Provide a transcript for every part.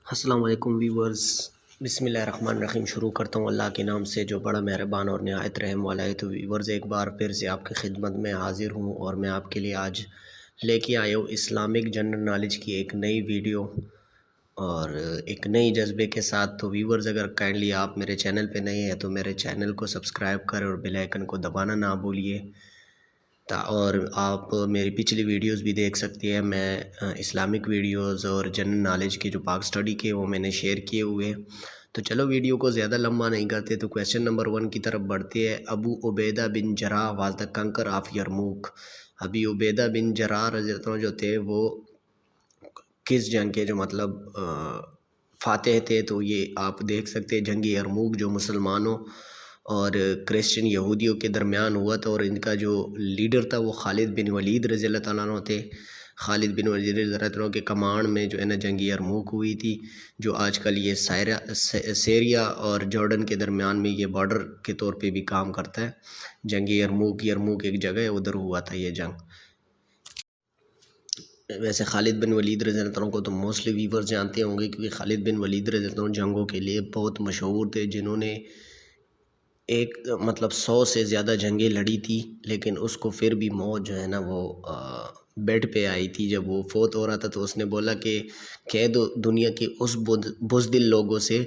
السلام علیکم ویورز، بسم اللہ الرحمن الرحیم۔ شروع کرتا ہوں اللہ کے نام سے جو بڑا مہربان اور نہایت رحم والا ہے۔ تو ویورز، ایک بار پھر سے آپ کی خدمت میں حاضر ہوں اور میں آپ کے لیے آج لے کے آیا ہوں اسلامک جنرل نالج کی ایک نئی ویڈیو اور ایک نئی جذبے کے ساتھ۔ تو ویورز، اگر کائنڈلی آپ میرے چینل پہ نئے ہیں تو میرے چینل کو سبسکرائب کریں اور بیل آئیکن کو دبانا نہ بھولیے، اور آپ میری پچھلی ویڈیوز بھی دیکھ سکتے ہیں۔ میں اسلامک ویڈیوز اور جنرل نالج کے جو پاک سٹڈی کے وہ میں نے شیئر کیے ہوئے۔ تو چلو ویڈیو کو زیادہ لمبا نہیں کرتے، تو کویسچن نمبر 1 کی طرف بڑھتے ہیں۔ Abu Ubaidah bin Jarrah was the conqueror of Yarmouk. Abi Ubaidah bin جراح رضی اللہ عنہ جو تھے وہ کس جنگ کے جو مطلب فاتح تھے؟ تو یہ آپ دیکھ سکتے ہیں جنگ یرموک جو مسلمانوں اور کرسچن یہودیوں کے درمیان ہوا تھا، اور ان کا جو لیڈر تھا وہ خالد بن ولید رضی اللہ تعالیٰ عنہ تھے۔ خالد بن ولید رضی اللہ عنہ کے کمانڈ میں جو ہے نا جنگ یرموک ہوئی تھی، جو آج کل یہ سیریا اور جارڈن کے درمیان میں یہ بارڈر کے طور پہ بھی کام کرتا ہے۔ جنگ یرموک ایک جگہ ہے، ادھر ہوا تھا یہ جنگ۔ ویسے خالد بن ولید رضی اللہ عنہ کو تو موسٹلی ویورز جانتے ہوں گے، کیونکہ خالد بن ولید رضی اللہ عنہ جنگوں کے لیے بہت مشہور تھے، جنہوں نے ایک مطلب 100 سے زیادہ جنگیں لڑی تھی، لیکن اس کو پھر بھی موت جو ہے نا وہ بیڈ پہ آئی تھی۔ جب وہ فوت ہو رہا تھا تو اس نے بولا کہ کہہ دو دنیا کے اس بزدل لوگوں سے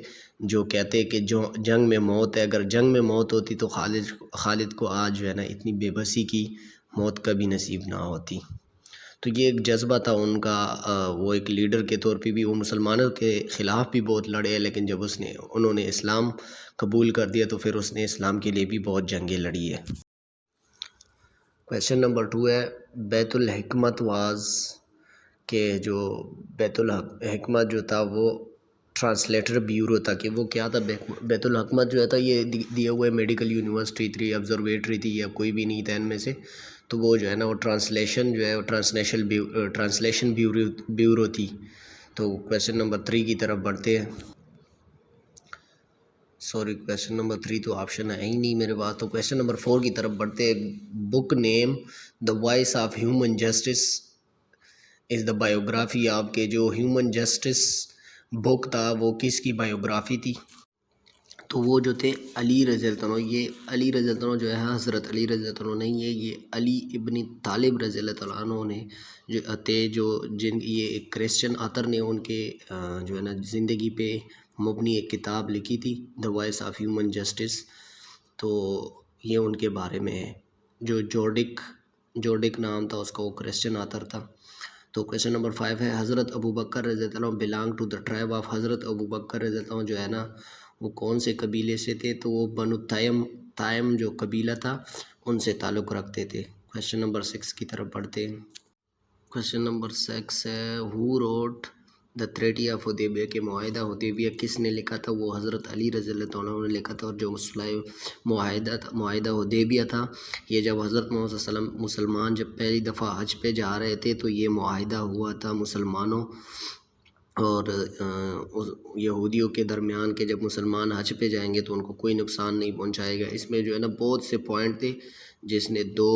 جو کہتے کہ جو جنگ میں موت ہے، اگر جنگ میں موت ہوتی تو خالد کو آج جو ہے نا اتنی بے بسی کی موت کبھی نصیب نہ ہوتی۔ تو یہ ایک جذبہ تھا ان کا، وہ ایک لیڈر کے طور پہ بھی وہ مسلمانوں کے خلاف بھی بہت لڑے، لیکن جب انہوں نے اسلام قبول کر دیا تو پھر اس نے اسلام کے لیے بھی بہت جنگیں لڑی ہے۔ کویسچن نمبر 2 ہے، بیت الحکمت واز کہ جو بیت الحکمت جو تھا وہ ٹرانسلیٹر بیورو تھا، کہ وہ کیا تھا؟ بیت الحکمت جو تھا یہ دیا ہوا ہے میڈیکل یونیورسٹی 3 آبزرویٹری تھی یا کوئی بھی نہیں تھا ان میں سے، تو وہ جو ہے نا وہ ٹرانسلیشن جو ہے وہ ٹرانسلیشن بیورو تھی۔ تو کویسچن نمبر 3 کی طرف بڑھتے ہیں۔ سوری، کویسچن نمبر 3 تو آپشن ہے ہی نہیں میرے پاس، تو کویسچن نمبر 4 کی طرف بڑھتے ہیں۔ Book name the voice of human justice is the biography of, کے جو ہیومن جسٹس بک تھا وہ کس کی بایوگرافی تھی؟ تو وہ جو تھے علی رضی اللہ عنہ۔ یہ علی رضی اللہ عنہ جو ہے حضرت علی رضی اللہ عنہ نہیں ہے، یہ علی ابن طالب رضی اللہ عنہ نے جو تھے، یہ ایک کرسچن آتھر نے ان کے جو ہے نا زندگی پہ مبنی ایک کتاب لکھی تھی، the voice of human justice. تو یہ ان کے بارے میں ہے۔ جو جورڈک نام تھا اس کا، وہ کرسچن آتھر تھا۔ تو کویسچن نمبر 5 ہے، حضرت ابوبکر رضی اللہ عنہ belong to the tribe of, حضرت ابوبکر رضی اللہ عنہ جو ہے نا وہ کون سے قبیلے سے تھے؟ تو وہ بنو تائم جو قبیلہ تھا ان سے تعلق رکھتے تھے۔ کویسچن نمبر 6 کی طرف بڑھتے ہیں۔ کویسچن نمبر 6 ہے، ہو روٹ دا ٹریٹی آف حدیبیہ، کے معاہدہ حدیبیہ کس نے لکھا تھا؟ وہ حضرت علی رضی اللہ عنہ نے لکھا تھا۔ اور جو معاہدہ حدیبیہ تھا، یہ جب حضرت محمد صلی اللہ علیہ وسلم مسلمان جب پہلی دفعہ حج پہ جا رہے تھے تو یہ معاہدہ ہوا تھا مسلمانوں اور یہودیوں کے درمیان، کہ جب مسلمان حج پہ جائیں گے تو ان کو کوئی نقصان نہیں پہنچائے گا۔ اس میں جو ہے نا بہت سے پوائنٹ تھے جس نے دو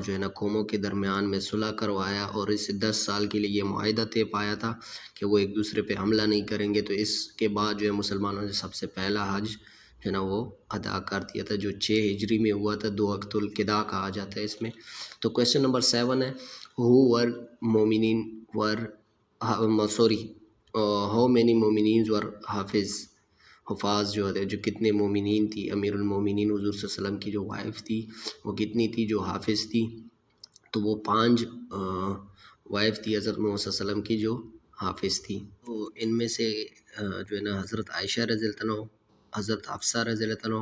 جو ہے نا قوموں کے درمیان میں صلح کروایا، اور اس سے 10 سال کے لیے یہ معاہدہ طے پایا تھا کہ وہ ایک دوسرے پہ حملہ نہیں کریں گے۔ تو اس کے بعد جو ہے مسلمانوں نے سب سے پہلا حج جو ہے نا وہ ادا کر دیا تھا، جو 6 ہجری میں ہوا تھا، 2 عقد القدا کہا جاتا ہے اس میں۔ تو کویسچن نمبر 7 ہے، ہاؤ مینی مومنینز ور حفاظ جو ہے، جو کتنے مومنین تھی؟ امیر المومنین حضور صلی اللہ علیہ وسلم کی جو وائف تھی وہ کتنی تھی جو حافظ تھی؟ تو وہ 5 وائف تھی حضرت محمد صلی اللہ علیہ وسلم کی جو حافظ تھی۔ تو ان میں سے جو ہے نا حضرت عائشہ رضی اللہ عنہ، حضرت حفصہ رضی اللہ عنہ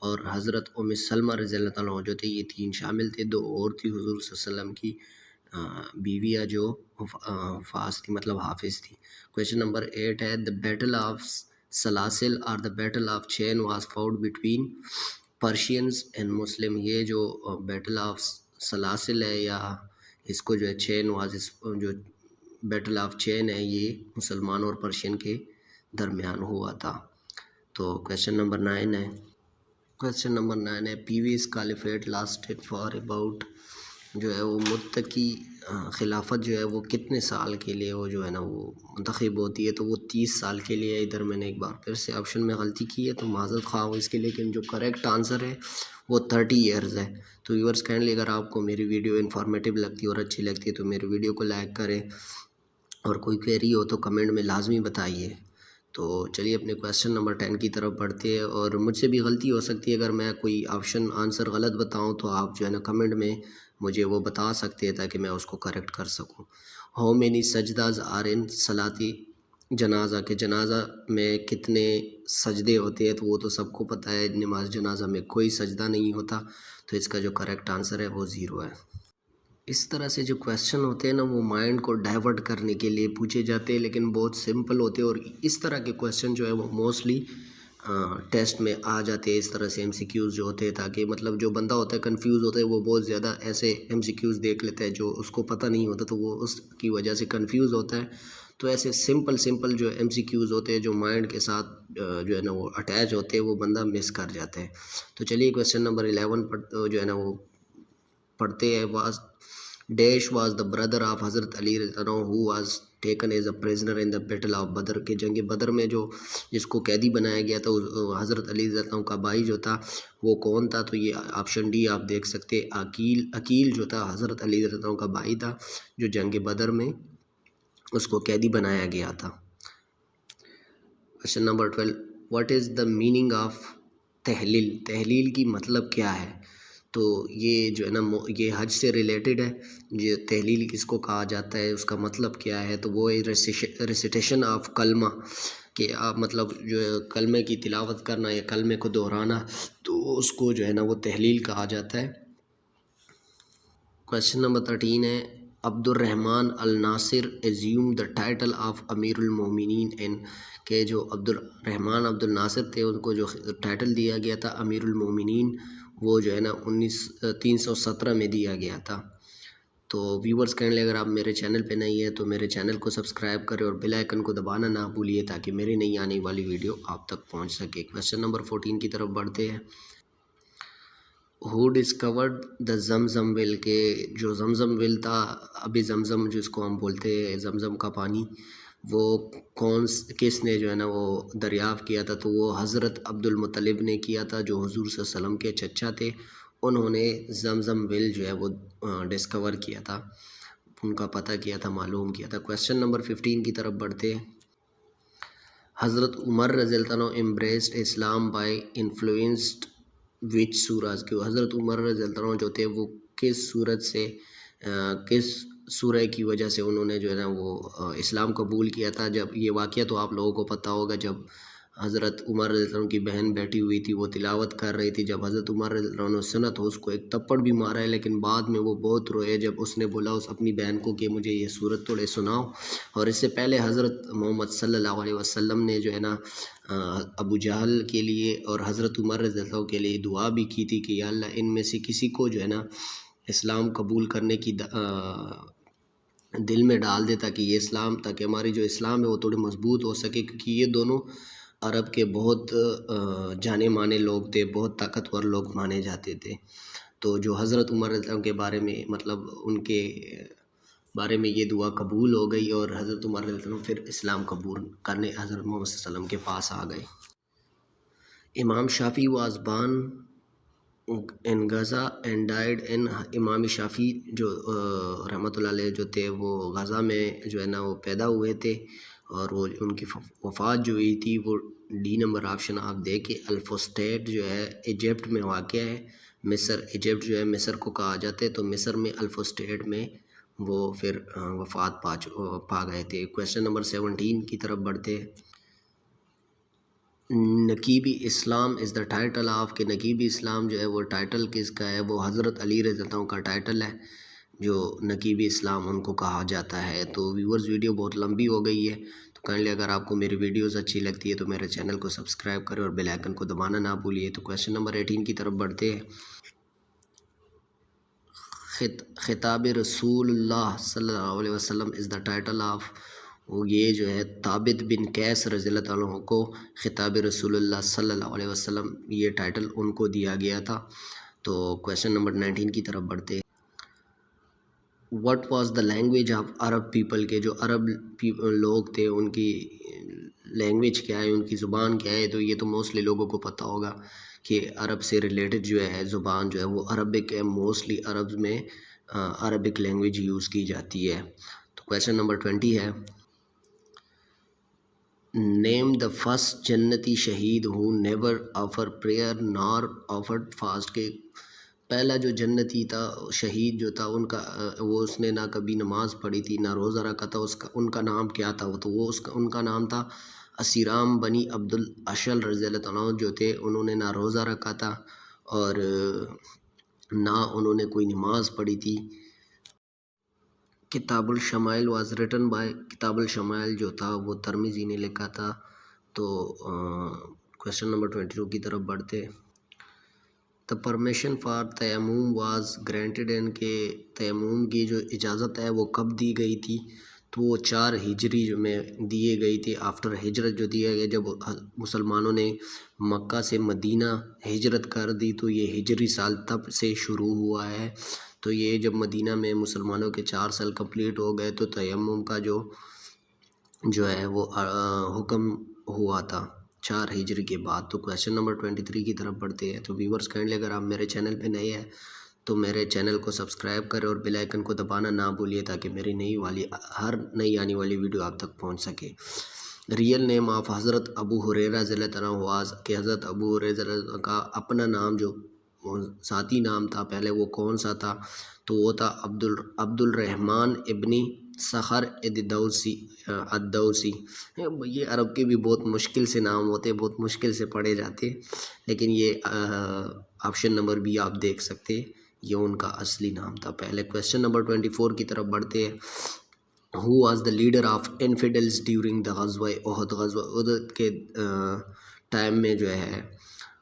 اور حضرت ام سلمہ رضی اللہ عنہ جو تھے، یہ 3 شامل تھے۔ 2 اور تھی حضور صلی اللہ علیہ وسلم کی بیویاں جو حفاظ تھی، مطلب حافظ تھی۔ کویسچن نمبر 8 ہے، دا بیٹل آف سلاسل اور the battle of chain was fought between Persians and Muslim. یہ جو بیٹل آف سلاسل ہے یا اس کو جو ہے چین واز، جو بیٹل آف چین ہے یہ مسلمان اور پرشین کے درمیان ہوا تھا۔ تو کویسچن نمبر 9 ہے، کویسچن نمبر 9 ہے، پیویس کالیفیٹ لاسٹڈ فار اباؤٹ جو ہے وہ متقی خلافت جو ہے وہ کتنے سال کے لیے وہ جو ہے نا وہ منتخب ہوتی ہے، تو وہ 30 سال کے لیے۔ ادھر میں نے ایک بار پھر سے آپشن میں غلطی کی ہے تو معذرت خواہ ہوں اس کے، لیکن جو کریکٹ آنسر ہے وہ 30 ایئرز ہے۔ تو ویورز کائنڈلی اگر آپ کو میری ویڈیو انفارمیٹیو لگتی ہے اور اچھی لگتی ہے تو میری ویڈیو کو لائک کریں، اور کوئی کویری ہو تو کمنٹ میں لازمی بتائیے۔ تو چلیے اپنے کویسچن نمبر 10 کی طرف بڑھتے ہیں، اور مجھ سے بھی غلطی ہو سکتی ہے، اگر میں کوئی آپشن آنسر غلط بتاؤں تو آپ جو ہے نا کمنٹ میں مجھے وہ بتا سکتے ہیں تاکہ میں اس کو کریکٹ کر سکوں۔ ہاؤ مینی سجداز آر ان صلاتی جنازہ، کہ جنازہ میں کتنے سجدے ہوتے ہیں، تو وہ تو سب کو پتہ ہے، نماز جنازہ میں کوئی سجدہ نہیں ہوتا، تو اس کا جو کریکٹ آنسر ہے وہ 0 ہے۔ اس طرح سے جو کویسچن ہوتے ہیں نا وہ مائنڈ کو ڈائیورٹ کرنے کے لیے پوچھے جاتے ہیں، لیکن بہت سمپل ہوتے ہیں، اور اس طرح کے کویسچن جو ہے وہ موسٹلی ٹیسٹ میں آ جاتے ہیں، اس طرح سے MCQs جو ہوتے ہیں، تاکہ مطلب جو بندہ ہوتا ہے کنفیوز ہوتا ہے وہ بہت زیادہ ایسے MCQs دیکھ لیتا ہے جو اس کو پتہ نہیں ہوتا، تو وہ اس کی وجہ سے کنفیوز ہوتا ہے۔ تو ایسے سمپل جو MCQs ہوتے ہیں جو مائنڈ کے ساتھ جو ہے نا وہ اٹیچ ہوتے ہیں، وہ بندہ مس کر جاتا ہے۔ تو چلیے کویسچن نمبر 11 جو ہے نا وہ پڑھتے ہیں۔ ڈیش واز دا بردر آف حضرت علی رضی اللہ عنہ who was taken as a prisoner in the battle of Badr, کہ جنگ بدر میں جو جس کو قیدی بنایا گیا تھا حضرت علی رضی اللہ عنہ کا بھائی جو تھا وہ کون تھا؟ تو یہ آپشن ڈی آپ دیکھ سکتے، عقیل جو تھا حضرت علی رضی اللہ عنہ کا بھائی تھا جو جنگ بدر میں اس کو قیدی بنایا گیا تھا۔ Question number 12، what is the meaning of تحلیل؟ تحلیل کی مطلب کیا ہے؟ تو یہ جو ہے نا یہ حج سے ریلیٹڈ ہے۔ یہ تحلیل کس کو کہا جاتا ہے، اس کا مطلب کیا ہے؟ تو وہ ریسیٹیشن آف کلمہ، کہ آپ مطلب جو ہے کلمے کی تلاوت کرنا یا کلمے کو دہرانا، تو اس کو جو ہے نا وہ تحلیل کہا جاتا ہے۔ کویشچن نمبر 13 ہے، عبد الرحمن الناصر ایزیوم دا ٹائٹل آف امیر المومنین ان، کہ جو عبد الرحمن عبد الناصر تھے ان کو جو ٹائٹل دیا گیا تھا امیر المومنین، وہ جو ہے نا 317 میں دیا گیا تھا۔ تو ویورز کائنڈلی اگر آپ میرے چینل پہ نہیں ہیں تو میرے چینل کو سبسکرائب کریں اور بیل آئیکن کو دبانا نہ بھولیے تاکہ میری نئی آنے والی ویڈیو آپ تک پہنچ سکے۔ کویسچن نمبر 14 کی طرف بڑھتے ہیں۔ ہو ڈسکورڈ دا زمزم ویل، کہ جو زمزم ویل تھا، ابھی زمزم جس کو ہم بولتے ہیں زمزم کا پانی، وہ کس نے جو ہے نا وہ دریافت کیا تھا؟ تو وہ حضرت عبد المطلب نے کیا تھا جو حضور صلی اللہ علیہ وسلم کے چچا تھے، انہوں نے زمزم ویل جو ہے وہ ڈسکور کیا تھا، ان کا پتہ کیا تھا، معلوم کیا تھا۔ کویسچن نمبر 15 کی طرف بڑھتے ہیں۔ حضرت عمر رضی اللہ عنہ امبریسڈ اسلام بائی انفلوئنسڈ وچ سورج، کہ حضرت عمر رضی اللہ عنہ جو تھے وہ کس سورت سے کس سورہ کی وجہ سے انہوں نے جو ہے نا وہ اسلام قبول کیا تھا؟ جب یہ واقعہ تو آپ لوگوں کو پتہ ہوگا، جب حضرت عمر رضی اللہ عنہ کی بہن بیٹھی ہوئی تھی، وہ تلاوت کر رہی تھی، جب حضرت عمر رضی اللہ عنہ سنا تو اس کو ایک تپڑ بھی مارا ہے، لیکن بعد میں وہ بہت روئے جب اس نے بولا اس اپنی بہن کو کہ مجھے یہ سورت تھوڑے سناؤ۔ اور اس سے پہلے حضرت محمد صلی اللہ علیہ وسلم نے جو ہے نا ابو جہل کے لیے اور حضرت عمر رضی اللہ عنہ کے لیے دعا بھی کی تھی کہ یا اللہ ان میں سے کسی کو جو ہے نا اسلام قبول کرنے کی دل میں ڈال دے، تاکہ یہ اسلام، تاکہ ہماری جو اسلام ہے وہ تھوڑے مضبوط ہو سکے، کیونکہ یہ دونوں عرب کے بہت جانے مانے لوگ تھے، بہت طاقتور لوگ مانے جاتے تھے۔ تو جو حضرت عمر رضی اللہ عنہ کے بارے میں مطلب ان کے بارے میں یہ دعا قبول ہو گئی، اور حضرت عمر رضی اللہ عنہ پھر اسلام قبول کرنے حضرت محمد صلی اللہ علیہ وسلم کے پاس آ گئے۔ امام Shafi was born in Gaza and died in, امام شافعی جو رحمۃ اللہ علیہ جو تھے وہ غزہ میں جو ہے نا وہ پیدا ہوئے تھے، اور وہ ان کی وفات جو ہوئی تھی وہ ڈی نمبر آپشن آپ دیکھیں، الفسٹیٹ جو ہے ایجپٹ میں واقع ہے، مصر، ایجپٹ جو ہے مصر کو کہا جاتا ہے، تو مصر میں الفسٹیٹ میں وہ پھر وفات پا گئے تھے۔ کویسچن نمبر 17 کی طرف بڑھتے ہیں۔ نقیبی اسلام از دا ٹائٹل آف، کہ نقیبی اسلام جو ہے وہ ٹائٹل کس کا ہے؟ وہ حضرت علی رضی اللہ عنہ کا ٹائٹل ہے جو نقیبی اسلام ان کو کہا جاتا ہے۔ تو ویورز ویڈیو بہت لمبی ہو گئی ہے، تو کائنڈلی اگر آپ کو میری ویڈیوز اچھی لگتی ہے تو میرے چینل کو سبسکرائب کریں اور بیل آئیکن کو دبانا نہ بھولیے۔ تو کویسچن نمبر 18 کی طرف بڑھتے ہیں۔ خطاب رسول اللہ صلی اللہ علیہ وسلم از دا ٹائٹل آف، یہ جو ہے ثابت بن قیس رضی اللہ عنہ کو خطاب رسول اللہ صلی اللہ علیہ وسلم یہ ٹائٹل ان کو دیا گیا تھا۔ تو کویسچن نمبر 19 کی طرف بڑھتے ہیں۔ What was the language of Arab people, کے جو عرب لوگ تھے ان کی لینگویج کیا ہے، ان کی زبان کیا ہے. تو یہ تو موسٹلی لوگوں کو پتہ ہوگا کہ عرب سے ریلیٹڈ جو ہے زبان جو ہے وہ عربک ہے. موسٹلی عرب میں عربک لینگویج یوز کی جاتی ہے. تو کویشچن نمبر 20 ہے، نیم دا فرسٹ جنتی شہید ہو نیور آفر پریئر نار آفرڈ فاسٹ، کے پہلا جو جنتی تھا شہید جو تھا ان کا وہ اس نے نہ کبھی نماز پڑھی تھی نہ روزہ رکھا تھا. ان کا نام کیا تھا؟ تو وہ ان کا نام تھا اسیرام بنی عبد الاشل رضی اللہ تعالیٰ عنہ جو تھے. انہوں نے نہ روزہ رکھا تھا اور نہ انہوں نے کوئی نماز پڑھی تھی. کتاب الشمائل واز ریٹن بائی، کتاب الشمائل جو تھا وہ ترمذی نے لکھا تھا. تو کویشچن نمبر 22 کی طرف بڑھتے. دا پرمیشن فار تیمم واز گرانٹیڈ، ان کے تیمم کی جو اجازت ہے وہ کب دی گئی تھی؟ تو وہ 4 ہجری میں دیے گئی تھی. آفٹر ہجرت جو دیا گیا، جب مسلمانوں نے مکہ سے مدینہ ہجرت کر دی تو یہ ہجری سال تب سے شروع ہوا ہے. تو یہ جب مدینہ میں مسلمانوں کے 4 سال کمپلیٹ ہو گئے تو تیمم کا جو ہے وہ حکم ہوا تھا 4 ہجری کے بعد. تو کویشچن نمبر 23 کی طرف بڑھتے ہیں. تو ویورز کائنڈلی اگر آپ میرے چینل پہ نئے ہیں تو میرے چینل کو سبسکرائب کریں اور بیل آئیکن کو دبانا نہ بھولیے تاکہ میری ہر نئی آنے والی ویڈیو آپ تک پہنچ سکے. ریئل نیم آف حضرت ابو ہریرہ رضی اللہ تعالیٰ عنہ، کہ حضرت ابو ہریرہ رضی اللہ عنہ کا اپنا نام جو ذاتی نام تھا پہلے وہ کون سا تھا؟ تو وہ تھا عبد الرحمن ابنی سخر الدوسی. یہ عرب کے بھی بہت مشکل سے نام ہوتے، بہت مشکل سے پڑھے جاتے، لیکن یہ آپشن نمبر بھی آپ دیکھ سکتے، یہ ان کا اصلی نام تھا پہلے. کویشچن نمبر 24 کی طرف بڑھتے ہیں. He was the leader of infidels during the غزوہ احد، غزوہ احد کے ٹائم میں جو ہے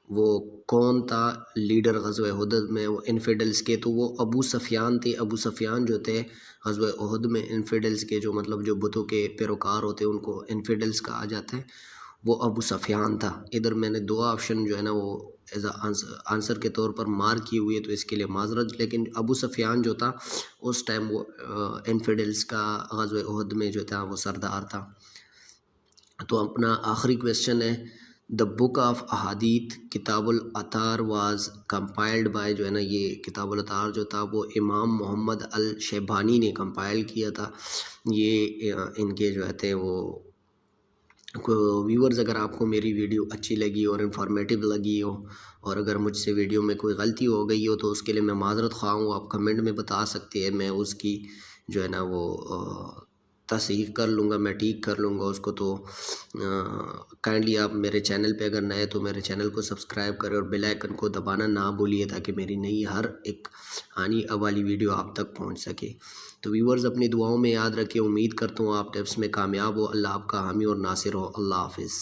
وہ کون تھا لیڈر غزوہ احد میں وہ انفیڈلز کے؟ تو وہ ابو سفیان تھے. ابو سفیان جو تھے غزوہ احد میں انفیڈلز کے جو مطلب جو بتوں کے پیروکار ہوتے ہیں ان کو انفیڈلز کہا جاتا ہے، وہ ابو سفیان تھا. ادھر میں نے 2 آپشن جو ہے نا وہ ایز آنسر کے طور پر مارک کی ہوئی ہے تو اس کے لیے معذرت، لیکن ابو سفیان جو تھا اس ٹائم وہ انفیڈلز کا غزوہ احد میں جو تھا وہ سردار تھا. تو اپنا آخری کویشچن ہے، دا بک آف احادیث کتاب الاطہار واز کمپائلڈ بائی، جو ہے نا یہ کتاب الاطہار جو تھا وہ امام محمد الشیبانی نے کمپائل کیا تھا. یہ ان کے جو تھے وہ ویورز اگر آپ کو میری ویڈیو اچھی لگی اور انفارمیٹیو لگی ہو اور اگر مجھ سے ویڈیو میں کوئی غلطی ہو گئی ہو تو اس کے لیے میں معذرت خواہ ہوں. آپ کمنٹ میں بتا سکتے ہیں، میں اس کی جو ہے نا وہ تصحیح کر لوں گا، میں ٹھیک کر لوں گا اس کو. تو کائنڈلی آپ میرے چینل پہ اگر نئے تو میرے چینل کو سبسکرائب کریں اور بیل آئیکن کو دبانا نہ بھولیے تاکہ میری نئی ہر ایک آنے والی ویڈیو آپ تک پہنچ سکے. تو ویورز اپنی دعاؤں میں یاد رکھیں، امید کرتا ہوں آپ ٹیپس میں کامیاب ہو. اللہ آپ کا حامی اور ناصر ہو. اللہ حافظ.